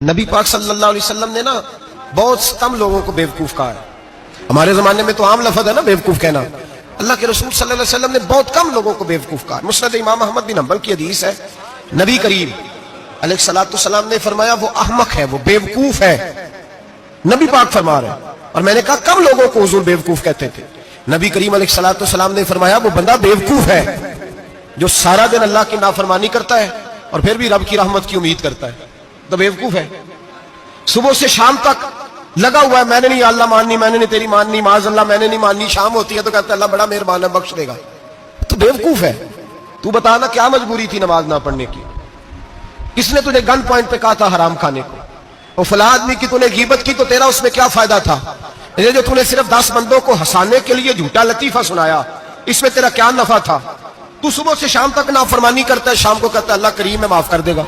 نبی پاک صلی اللہ علیہ وسلم نے نا بہت کم لوگوں کو بیوقوف کہا ہے. ہمارے زمانے میں تو عام لفظ ہے نا بیوقوف کہنا. اللہ کے رسول صلی اللہ علیہ وسلم نے بہت کم لوگوں کو بیوقوف کہا. مسند امام احمد بن حنبل کی حدیث ہے, نبی کریم علیہ الصلوۃ والسلام نے فرمایا وہ احمق ہے, وہ بیوقوف ہے. نبی پاک فرما رہے ہیں. اور میں نے کہا کم لوگوں کو حضور بیوقوف کہتے تھے. نبی کریم علیہ الصلوۃ والسلام نے فرمایا وہ بندہ بیوقوف ہے جو سارا دن اللہ کی نافرمانی کرتا ہے اور پھر بھی رب کی رحمت کی امید کرتا ہے, تو بیوقوف ہے. صبح سے شام تک لگا ہوا ہے میں نے نہیں اللہ ماننی, میں نے نہیں تیری ماننی, معاذ اللہ میں نے نہیں ماننی. شام ہوتی ہے تو کہتا ہے اللہ بڑا مہربان ہے بخش دے گا. تو بیوقوف ہے. تو بتانا کیا مجبوری تھی نماز نہ پڑھنے کی؟ کس نے تجھے گن پوائنٹ پہ کہا تھا حرام کھانے کو؟ اور فلاں آدمی کی تو نے غیبت کی تو تیرا اس میں کیا فائدہ تھا؟ یہ جو تو نے صرف 10 بندوں کو ہنسانے کے لیے جھوٹا لطیفہ سنایا, اس میں تیرا کیا نفع تھا؟ تو صبح سے شام تک نافرمانی کرتا ہے, شام کو کہتا ہے اللہ کریم ہے معاف کر دے گا,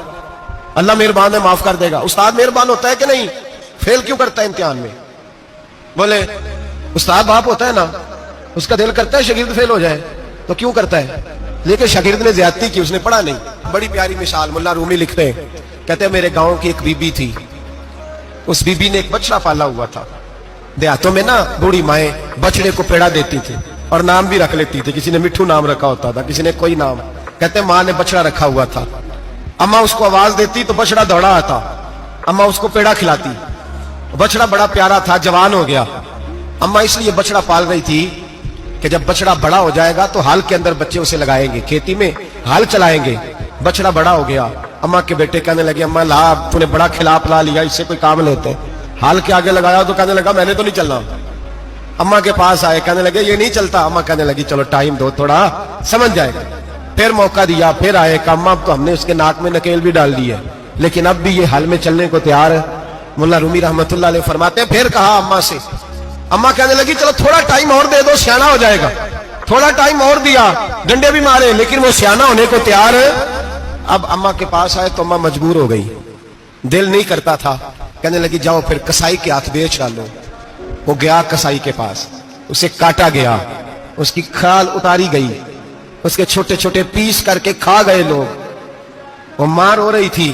اللہ مہربان ہے معاف کر دے گا. استاد مہربان ہوتا ہے کہ نہیں؟ فیل کیوں کرتا ہے امتحان میں؟ بولے استاد باپ ہوتا ہے نا, اس کا دل کرتا ہے شاگرد فیل ہو جائے, تو کیوں کرتا ہے؟ لیکن شاگرد نے زیادتی کی, اس نے پڑھا نہیں. بڑی پیاری مثال ملا رومی لکھتے ہیں, کہتے ہیں میرے گاؤں کی ایک بی بی تھی. اس بی بی نے ایک بچڑا پالا ہوا تھا. دیہاتوں میں نا بوڑھی مائیں بچڑے کو پیڑا دیتی تھی اور نام بھی رکھ لیتی تھی. کسی نے مٹھو نام رکھا ہوتا تھا, کسی نے کوئی نام. کہتے ہیں ماں نے بچڑا رکھا ہوا تھا. اماں اس کو آواز دیتی تو بچڑا دوڑا آتا, اماں اس کو پیڑا کھلاتی. بچڑا بڑا پیارا تھا, جوان ہو گیا. اماں اس لیے بچڑا پال رہی تھی کہ جب بچڑا بڑا ہو جائے گا تو ہال کے اندر بچے اسے لگائیں گے, کھیتی میں ہال چلائیں گے. بچڑا بڑا ہو گیا, اماں کے بیٹے کہنے لگے اماں لا تو نے بڑا کھلا پلا لیا, اس سے کوئی کام لیتے. ہال کے آگے لگایا تو کہنے لگا میں نے تو نہیں چلنا. اماں کے پاس آئے, کہنے لگے یہ نہیں چلتا. اماں کہنے لگی چلو ٹائم دو تھوڑا سمجھ جائے گا. پھر موقع دیا, پھر آئے کہ اماں تو ہم نے اس کے ناک میں نکیل بھی ڈال دی ہے لیکن اب بھی یہ حل میں چلنے کو تیار ہے. مولا رومی رحمت اللہ علیہ فرماتے ہیں پھر کہا اماں سے, اماں کہنے لگی چلو تھوڑا ٹائم اور دے دو سیانا ہو جائے گا. تھوڑا ٹائم اور دیا, ڈنڈے بھی مارے لیکن وہ سیانا ہونے کو تیار ہے. اب اماں کے پاس آئے تو اماں مجبور ہو گئی, دل نہیں کرتا تھا. کہنے لگی جاؤ پھر کسائی کے ہاتھ بیچ ڈالو. وہ گیا کسائی کے پاس, اسے کاٹا گیا, اس کی کھال اتاری گئی, اس کے چھوٹے چھوٹے پیس کر کے کھا گئے لوگ. وہ ماں رو رہی تھی.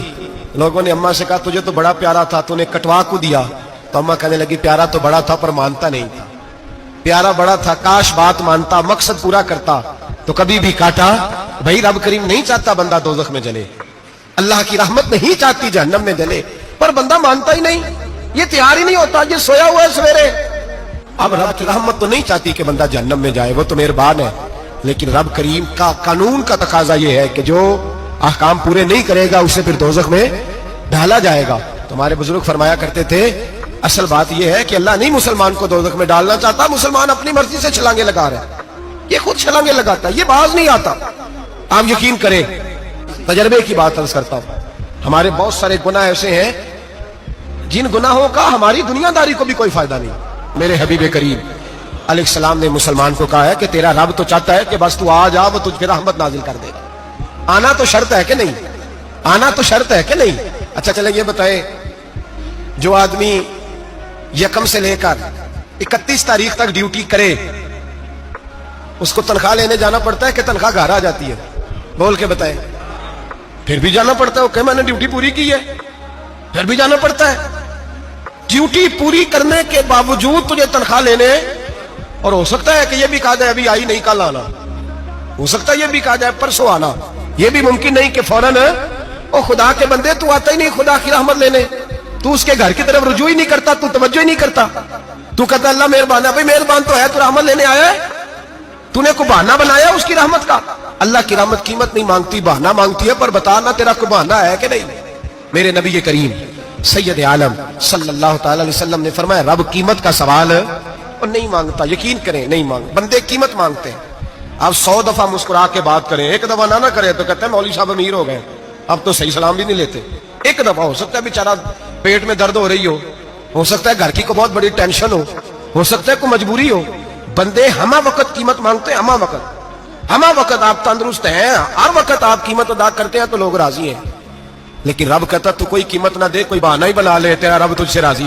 لوگوں نے اماں سے کہا تجھے تو بڑا پیارا تھا, تو نے کٹوا کو دیا. تو اماں کہنے لگی پیارا تو بڑا تھا پر مانتا نہیں تھا. پیارا بڑا تھا, کاش بات مانتا, مقصد پورا کرتا تو کبھی بھی کاٹا. بھائی رب کریم نہیں چاہتا بندہ دوزخ میں جلے, اللہ کی رحمت نہیں چاہتی جہنم میں جلے, پر بندہ مانتا ہی نہیں, یہ تیار ہی نہیں ہوتا. یہ سویا ہوا ہے سویرے. اب رب کی رحمت تو نہیں چاہتی کہ بندہ جہنم میں جائے, وہ تو مہربان ہے, لیکن رب کریم کا قانون کا تقاضا یہ ہے کہ جو احکام پورے نہیں کرے گا اسے پھر دوزخ میں ڈالا جائے گا. تمہارے بزرگ فرمایا کرتے تھے اصل بات یہ ہے کہ اللہ نہیں مسلمان کو دوزخ میں ڈالنا چاہتا, مسلمان اپنی مرضی سے چھلانگے لگا رہا ہے, یہ خود چھلانگے لگاتا ہے, یہ باز نہیں آتا. آپ یقین کریں, تجربے کی بات عرض کرتا ہوں, ہمارے بہت سارے گناہ ایسے ہیں جن گناہوں کا ہماری دنیا داری کو بھی کوئی فائدہ نہیں. میرے حبیب کریم علیہ السلام نے مسلمان کو کہا ہے کہ تیرا رب تو چاہتا ہے کہ بس تو آ جا, وہ تجھ پہ رحمت نازل کر دے گا. آنا تو شرط ہے کہ نہیں؟ آنا تو شرط ہے کہ نہیں؟ اچھا چلیں یہ بتائیں, جو آدمی 1 سے لے کر 31 تاریخ تک ڈیوٹی کرے اس کو تنخواہ لینے جانا پڑتا ہے کہ تنخواہ گھر آ جاتی ہے؟ بول کے بتائیں. پھر بھی جانا پڑتا ہے, کہ میں نے ڈیوٹی پوری کی ہے, پھر بھی جانا پڑتا ہے. ڈیوٹی پوری کرنے کے باوجود تجھے تنخواہ لینے, اور ہو سکتا ہے کہ یہ بھی کہا جائے ابھی آئی نہیں کل آنا, ہو سکتا ہے یہ بھی کہا جائے پرسوں آنا. یہ بھی ممکن نہیں کہ فوراً او خدا کے بندے تو آتا ہی نہیں خدا کی رحمت لینے, تو اس کے گھر کی طرف رجوع ہی نہیں کرتا, تو توجہ ہی نہیں کرتا, تو کہتا اللہ مہربان ہے. بھائی مہربان تو ہے, تو رحمت لینے آیا ہے, تو نے کوئی بہانہ بنایا اس کی رحمت کا؟ اللہ کی رحمت قیمت نہیں مانگتی, بہانہ مانگتی ہے. پر بتانا تیرا کوئی بہانہ ہے کہ نہیں؟ میرے نبی کریم سید عالم صلی اللہ تعالی علیہ وسلم نے فرمایا رب قیمت کا سوال اور نہیں مانگتا. یقین کریں نہیں مانگ, بندے قیمت مانگتے ہیں. آپ 100 دفعہ مسکرا کے بات کریں, ایک دفعہ نہ کریں تو کہتے ہیں مولوی صاحب امیر ہو گئے, اب تو صحیح سلام بھی نہیں لیتے. ایک دفعہ ہو سکتا ہے بیچارہ پیٹ میں درد ہو رہی ہو سکتا ہے گھر کی کوئی بہت بڑی ٹینشن ہو سکتا ہے کوئی مجبوری ہو. بندے ہمہ وقت قیمت مانگتے ہیں, ہمہ وقت آپ تندرست ہیں, ہر وقت آپ قیمت ادا کرتے ہیں تو لوگ راضی ہیں. لیکن رب کہتا تو کوئی قیمت نہ دے, کوئی بہانہ ہی بنا لے, تیرا رب تجھ سے راضی